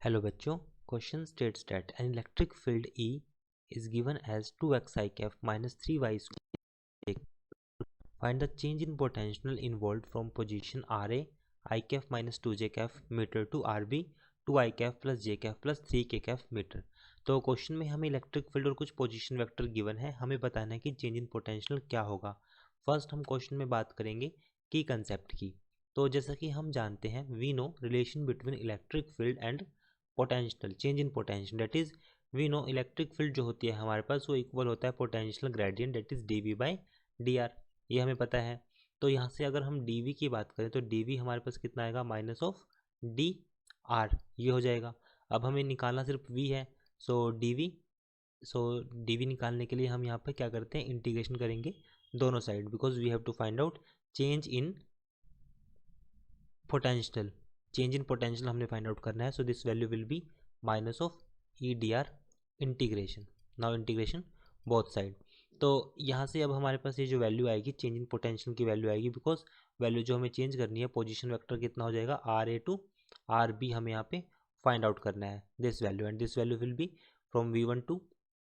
Hello बच्चों, question states that an electric field E is given as 2x I cap minus 3y square. Find the change in potential involved from position RA I cap minus 2j cap meter to RB 2I cap plus j cap plus 3k cap meter. तो question में हमें electric field और कुछ position vector given है, हमें बताना है कि चेंज इन पोटेंशियल क्या होगा। फर्स्ट हम क्वेश्चन में बात करेंगे की कंसेप्ट की। तो जैसा कि हम जानते हैं, we know relation between electric field and potential, change in potential, that is we know electric field जो होती है हमारे पास वो इक्वल होता है potential gradient that is dv by dr, ये हमें पता है। तो यहाँ से अगर हम dv की बात करें तो dv हमारे पास कितना आएगा, माइनस ऑफ dr, ये हो जाएगा। अब हमें निकालना सिर्फ v है, सो dv निकालने के लिए हम यहाँ पे क्या करते हैं, इंटीग्रेशन करेंगे दोनों side, because we have to find out change in potential. Change in potential हमने फाइंड आउट करना है, so this value will be minus of E D R integration. Now integration both side. तो यहाँ से अब हमारे पास ये जो वैल्यू आएगी चेंज इन पोटेंशियल की वैल्यू आएगी, बिकॉज वैल्यू जो हमें चेंज करनी है पोजीशन वेक्टर कितना हो जाएगा, r a to r b हमें यहाँ पे फाइंड आउट करना है this value, and this value will be from V one to,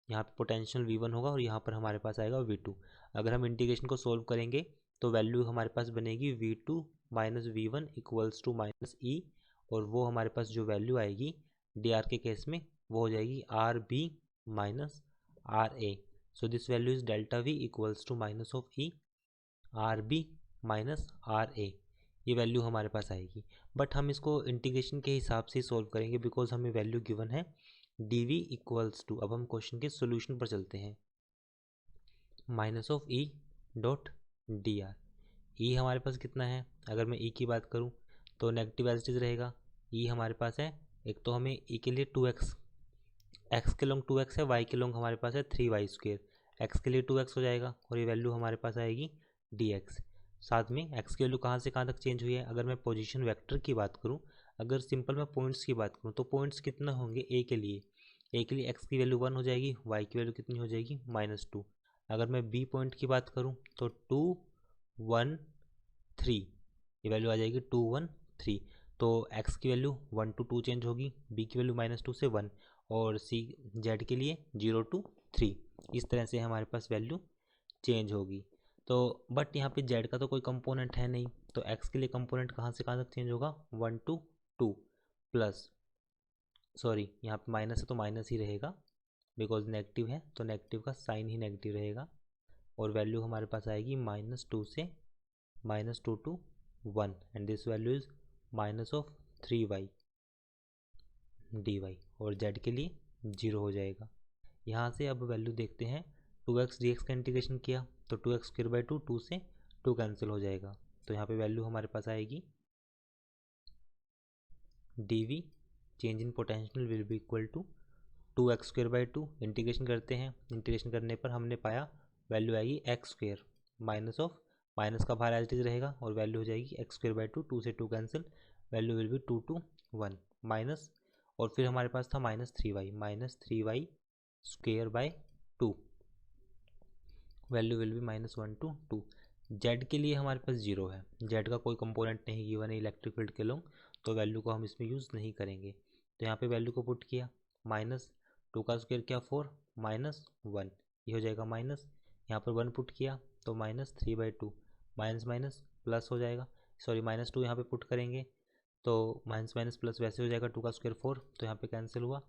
यहाँ पे पोटेंशियल वी वन होगा और यहाँ पर हमारे पास आएगा वी टू। अगर हम इंटीग्रेशन को सोल्व करेंगे तो वैल्यू हमारे पास बनेगी V two minus V one equals to minus E, और वो हमारे पास जो वैल्यू आएगी डी आर के केस में वो हो जाएगी R B minus R A. So this value is delta V equals to minus of E R B minus R A, ये वैल्यू हमारे पास आएगी। बट हम इसको इंटीग्रेशन के हिसाब से सोल्व करेंगे बिकॉज हमें वैल्यू गिवन है डी वी इक्वल्स टू, अब हम क्वेश्चन के सोल्यूशन पर चलते हैं, minus of E dot D R. E हमारे पास कितना है, अगर मैं ई की बात करूं तो नेगेटिव एज इट इज रहेगा। ई हमारे पास है, एक तो हमें ई के लिए 2x, एक्स के लॉन्ग 2x है, वाई के लॉन्ग हमारे पास है 3y स्क्वेयर, एक्स के लिए 2x हो जाएगा और ये वैल्यू हमारे पास आएगी dx। साथ में एक्स की वैल्यू कहाँ से कहाँ तक चेंज हुई है, अगर मैं पोजीशन वेक्टर की बात करूँ, अगर सिंपल मैं पॉइंट्स की बात करूँ तो पॉइंट्स कितना होंगे ए के लिए, ए के लिए एक्स की वैल्यू 1 हो जाएगी, वाई की वैल्यू कितनी हो जाएगी -2। अगर मैं बी पॉइंट की बात करूँ तो 2 1 3, ये वैल्यू आ जाएगी 2 1 3। तो x की वैल्यू 1 to 2 चेंज होगी, b की वैल्यू -2 से 1, और c z के लिए 0 to 3, इस तरह से हमारे पास वैल्यू चेंज होगी। तो बट यहाँ पे z का तो कोई कंपोनेंट है नहीं, तो x के लिए कंपोनेंट कहाँ से कहाँ तक चेंज होगा, 1 to 2 प्लस, सॉरी यहाँ पे माइनस है तो माइनस ही रहेगा, बिकॉज नेगेटिव है तो नेगेटिव का साइन ही नेगेटिव रहेगा, और वैल्यू हमारे पास आएगी -2 से -2 to 1, and this value is minus of 3y dy, और z के लिए 0 हो जाएगा। यहाँ से अब वैल्यू देखते हैं, 2x dx का इंटीग्रेशन किया तो 2x स्क्वायर बाई 2, 2 से 2 कैंसिल हो जाएगा, तो यहाँ पे वैल्यू हमारे पास आएगी dv change in potential will be equal to 2x square by 2, integration करते हैं, इंटीग्रेशन करने पर हमने पाया वैल्यू आएगी x square minus of, minus का बाहर एज इट इज रहेगा और वैल्यू हो जाएगी x स्क्वायर बाई 2, 2 से 2 cancel, value will B 2 to 1 minus, और फिर हमारे पास था -3y square by 2, value will B -1 to 2। z के लिए हमारे पास 0 है, z का कोई कंपोनेंट नहीं गिवन है इलेक्ट्रिक फील्ड के लोग, तो वैल्यू को हम इसमें यूज़ नहीं करेंगे। तो यहाँ पे वैल्यू को पुट किया, -2 का स्क्वायर क्या 4 -1, ये हो जाएगा माइनस, यहाँ पर 1 पुट किया तो -3/2, माइनस माइनस प्लस हो जाएगा, सॉरी -2 यहाँ पे पुट करेंगे तो माइनस माइनस प्लस वैसे हो जाएगा, 2 का स्क्वायर 4, तो यहाँ पे कैंसिल हुआ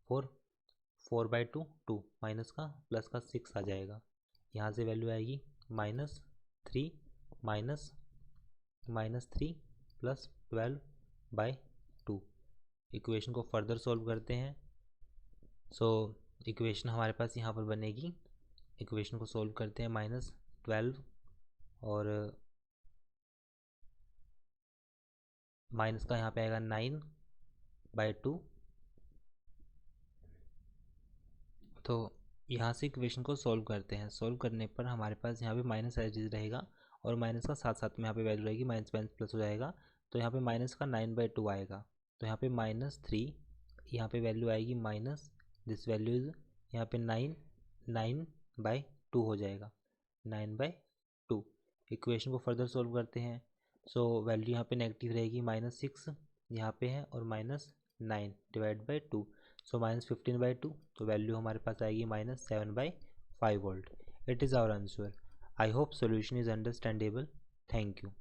4/2 2, माइनस का प्लस का 6 आ जाएगा, यहाँ से वैल्यू आएगी -3 -3 प्लस 12/2। इक्वेशन को फर्दर सॉल्व करते हैं, सो इक्वेशन हमारे पास यहाँ पर बनेगी, इक्वेशन को सॉल्व करते हैं, -12 और माइनस का यहाँ पे आएगा 9/2, तो यहाँ से इक्वेशन को सॉल्व करते हैं, सॉल्व करने पर हमारे पास यहाँ पे माइनस एज इज रहेगा और माइनस का साथ साथ में यहाँ पे वैल्यू रहेगी, माइनस माइनस प्लस हो जाएगा, तो यहाँ पे माइनस का 9/2 आएगा, तो यहाँ पे -3, यहाँ पे वैल्यू आएगी माइनस, दिस वैल्यू इज यहाँ पे 9/2 हो जाएगा, 9/2। इक्वेशन को फर्दर सॉल्व करते हैं, सो वैल्यू यहाँ पे नेगेटिव रहेगी, -6 यहाँ पे है और -9 9 डिवाइड बाई 2, सो -15/2, तो वैल्यू हमारे पास आएगी -7/5 volt. It is our answer. I hope solution is understandable. Thank you.